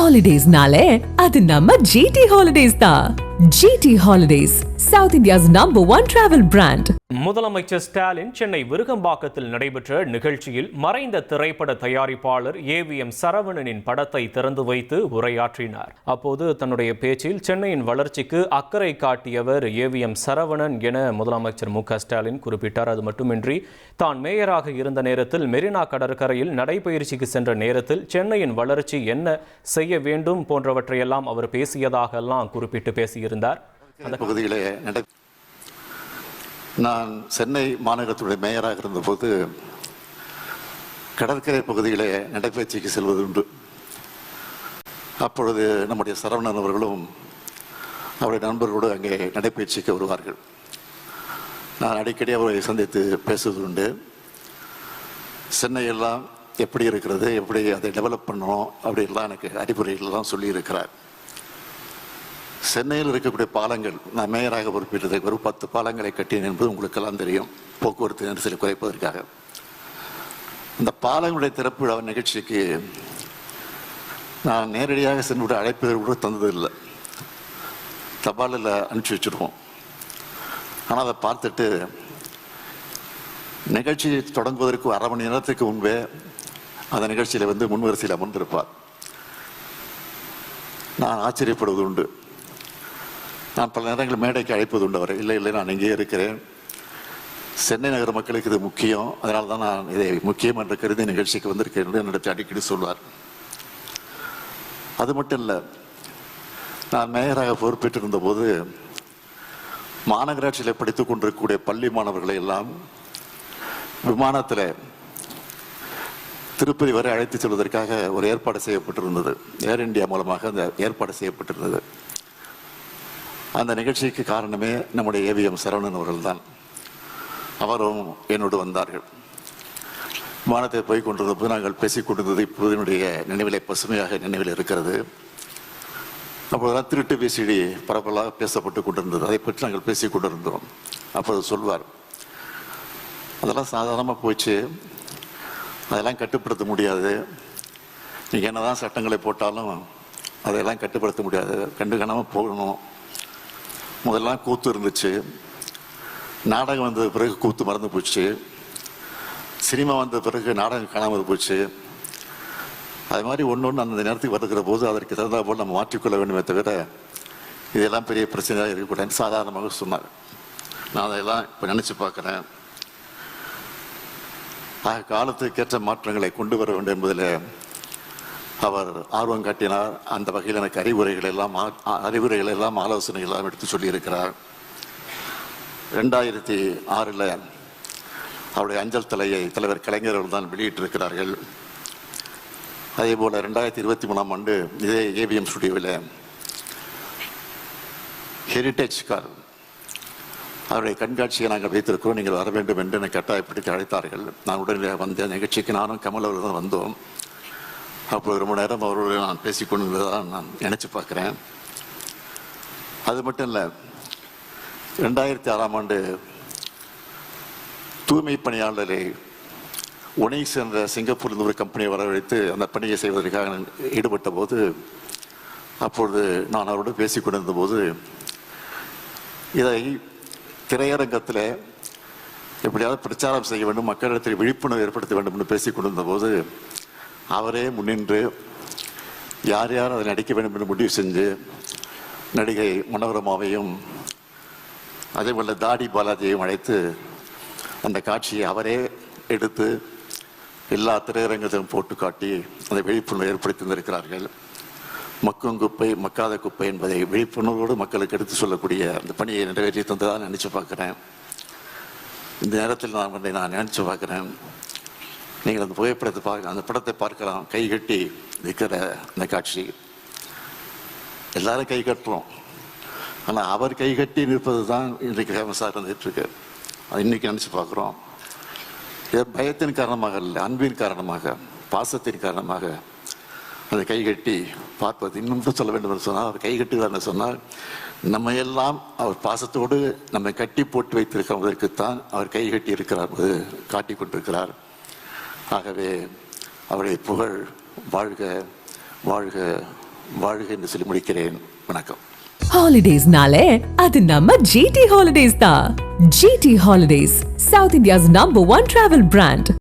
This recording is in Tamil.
ஹாலிடேஸ்னாலே அது நம்ம ஜிடி ஹாலிடேஸ் தான். GT holidays, South India's #1 travel brand. முதலமைச்சர் ஸ்டாலின் சென்னை விருகம்பாக்கத்தில் நடைபெற்ற நிகழ்ச்சியில் மறைந்த திரைப்பட தயாரிப்பாளர் ஏவிஎம் சரவணனின் படத்தை திறந்து வைத்து உரையாற்றினார். அப்போது தன்னுடைய பேச்சில் சென்னையின் வளர்ச்சிக்கு அக்கறை காட்டியவர் ஏவிஎம் சரவணன் என முதலமைச்சர் மு க ஸ்டாலின் குறிப்பிட்டார். அது மட்டுமின்றி தான் மேயராக இருந்த நேரத்தில் மெரினா கடற்கரையில் நடைபயிற்சிக்கு சென்ற நேரத்தில் சென்னையின் வளர்ச்சி என்ன செய்ய வேண்டும் போன்றவற்றையெல்லாம் அவர் பேசியதாகலாம் குறிப்பிட்டு பேசியிருந்தார். அந்த பகுதியிலே நான் சென்னை மாநகரத்துடைய மேயராக இருந்தபோது கடற்கரை பகுதியிலே நடைபயிற்சிக்கு செல்வது உண்டு. அப்பொழுது நம்முடைய சரவணன் அவர்களும் அவருடைய நண்பர்களோடு அங்கே நடைபயிற்சிக்கு வருவார்கள். நான் அடிக்கடி அவரை சந்தித்து பேசுவது உண்டு. சென்னையெல்லாம் எப்படி இருக்கிறது, எப்படி அதை டெவலப் பண்ணணும் அப்படின்லாம் எனக்கு அறிவுரைகள்லாம் சொல்லியிருக்கிறார். சென்னையில் இருக்கக்கூடிய பாலங்கள், நான் மேயராக பொறுப்பிட்டதை ஒரு 10 பாலங்களை கட்டினேன் என்பது உங்களுக்கெல்லாம் தெரியும், போக்குவரத்து நெரிசலை குறைப்பதற்காக. இந்த பாலங்களுடைய திறப்பு விழா நிகழ்ச்சிக்கு நான் நேரடியாக சென்று அழைப்புகள் கூட தந்ததில்லை, தபாலில் அனுப்பிச்சி வச்சுருவோம். ஆனால் அதை பார்த்துட்டு நிகழ்ச்சி தொடங்குவதற்கு அரை மணி நேரத்துக்கு முன்பே அந்த நிகழ்ச்சியில் முன்வரிசையில் அமர்ந்திருப்பார். நான் ஆச்சரியப்படுவது உண்டு. நான் பல நேரங்கள் மேடைக்கு அழைப்பது உண்டு அவரை. இல்லை நான் இங்கேயே இருக்கிறேன், சென்னை நகர மக்களுக்கு இது முக்கியம், அதனால தான் நான் இதை முக்கியம் என்ற கருதி நிகழ்ச்சிக்கு வந்திருக்கேன் என்று என்னிடத்தில் அடிக்கடி சொல்வார். அது மட்டும் இல்லை, நான் மேயராக பொறுப்பேற்றிருந்த போது மாநகராட்சியில் படித்துக் கொண்டிருக்கக்கூடிய பள்ளி மாணவர்களை எல்லாம் விமானத்தில் திருப்பதி வரை அழைத்து செல்வதற்காக ஒரு ஏற்பாடு செய்யப்பட்டிருந்தது. ஏர் இந்தியா மூலமாக அந்த ஏற்பாடு செய்யப்பட்டிருந்தது. அந்த நிகழ்ச்சிக்கு காரணமே நம்முடைய ஏவிஎம் சரவணன் அவர்கள் தான். அவரும் என்னோடு வந்தார்கள். விமானத்தை போய் கொண்டிருந்தபோது நாங்கள் பேசிக் கொண்டிருந்தது இப்போது என்னுடைய நினைவிலே பசுமையாக நினைவில் இருக்கிறது. அப்போதெல்லாம் திருட்டு பேசிடி பரவலாக பேசப்பட்டு கொண்டிருந்தது, அதை பற்றி நாங்கள் பேசிக் கொண்டிருந்தோம். அப்போது சொல்வார், அதெல்லாம் சாதாரணமாக போச்சு, அதெல்லாம் கட்டுப்படுத்த முடியாது, நீங்கள் என்னதான் சட்டங்களை போட்டாலும் அதையெல்லாம் கட்டுப்படுத்த முடியாது, கண்டுக்காமல் போகணும். முதல்லாம் கூத்து இருந்துச்சு, நாடகம் வந்த பிறகு கூத்து மறந்து போச்சு, சினிமா வந்த பிறகு நாடகம் காணாமல் போச்சு. அது மாதிரி ஒன்று அந்த நேரத்துக்கு வருகிற போது அதற்கு தகுந்த போல் நம்ம மாற்றிக்கொள்ள வேண்டுமே தவிர இதெல்லாம் பெரிய பிரச்சனையாக இருக்கக்கூடாதுன்னு சாதாரணமாக சொன்னார். நான் அதையெல்லாம் இப்போ நினச்சி பார்க்குறேன். காலத்துக்கேற்ற மாற்றங்களை கொண்டு வர வேண்டும் என்பதில் அவர் ஆர்வம் காட்டினார். அந்த வகையில் எனக்கு அறிவுரைகள் எல்லாம் ஆலோசனைகள் எல்லாம் எடுத்து சொல்லியிருக்கிறார். 2006 அவருடைய அஞ்சல் தலையை தலைவர் கலைஞர் அவர்கள் தான் வெளியிட்டிருக்கிறார்கள். அதே போல் 2023 இதே ஏவிஎம் ஸ்டுடியோவில் ஹெரிட்டேஜ் கார் அவருடைய கண்காட்சியை நாங்கள் வைத்திருக்கிறோம், நீங்கள் வர வேண்டும் என்று என்னை கட்டாயப்படுத்தி அழைத்தார்கள். நான் உடனே வந்த நிகழ்ச்சிக்கு நானும் கமல் அவர்கள் தான் வந்தோம். அப்போ ரொம்ப நேரம் அவரோடு நான் பேசிக்கொண்டிருந்ததான் நான் நினச்சி பார்க்குறேன். அது மட்டும் இல்லை, 2006 தூய்மை பணியாளரை ஒனைஸ் என்ற சிங்கப்பூரில் ஒரு கம்பெனியை வரவழைத்து அந்த பணியை செய்வதற்காக ஈடுபட்ட போது, அப்பொழுது நான் அவரோடு பேசிக்கொண்டிருந்த போது இதை திரையரங்கத்தில் எப்படியாவது பிரச்சாரம் செய்ய வேண்டும், மக்களிடத்தில் விழிப்புணர்வு ஏற்படுத்த வேண்டும் என்று பேசிக்கொண்டிருந்த போது அவரே முன்னின்று யார் யார் அதை நடிக்க வேண்டும் என்று முடிவு செஞ்சு நடிகை மனோரமாவையும் அதே போல் தாடி பாலாஜியையும் அழைத்து அந்த காட்சியை அவரே எடுத்து எல்லா திரையரங்கத்தையும் போட்டு காட்டி அந்த விழிப்புணர்வு ஏற்படுத்தி வந்திருக்கிறார்கள். மக்கும் குப்பை மக்காத குப்பை என்பதை விழிப்புணர்வோடு மக்களுக்கு எடுத்து சொல்லக்கூடிய அந்த பணியை நிறைவேற்றி தந்ததாக நினச்சி பார்க்குறேன். இந்த நேரத்தில் நான் நினச்சி பார்க்குறேன், நீங்கள் அந்த புகைப்படத்தை அந்த படத்தை பார்க்கலாம், கை கட்டி நிற்கிற அந்த காட்சி. எல்லாரும் கை கட்டுறோம், ஆனால் அவர் கை கட்டி நிற்பது தான் இன்றைக்கு ஃபேமஸாக இருந்துகிட்ருக்கு. அது இன்றைக்கி நினச்சி பார்க்குறோம். இது பயத்தின் காரணமாக இல்லை, அன்பின் காரணமாக, பாசத்தின் காரணமாக அதை கை கட்டி பார்ப்பது. இன்னும் சொல்ல வேண்டும் என்று சொன்னால், அவர் கை கட்டுகிறார்னு சொன்னால் நம்ம எல்லாம் அவர் பாசத்தோடு நம்மை கட்டி போட்டு வைத்திருக்கிறதற்குத்தான் அவர் கை கட்டி இருக்கிறார், காட்டி கொண்டிருக்கிறார். ஆகவே அவருடைய புகழ் வாழ்க வாழ்க வாழ்க என்று சொல்லி முடிக்கிறேன். வணக்கம். ஹாலிடேஸ்னாலே அது நம்ம GT ஹாலிடேஸ் தான். GT holidays, South India's #1 travel brand.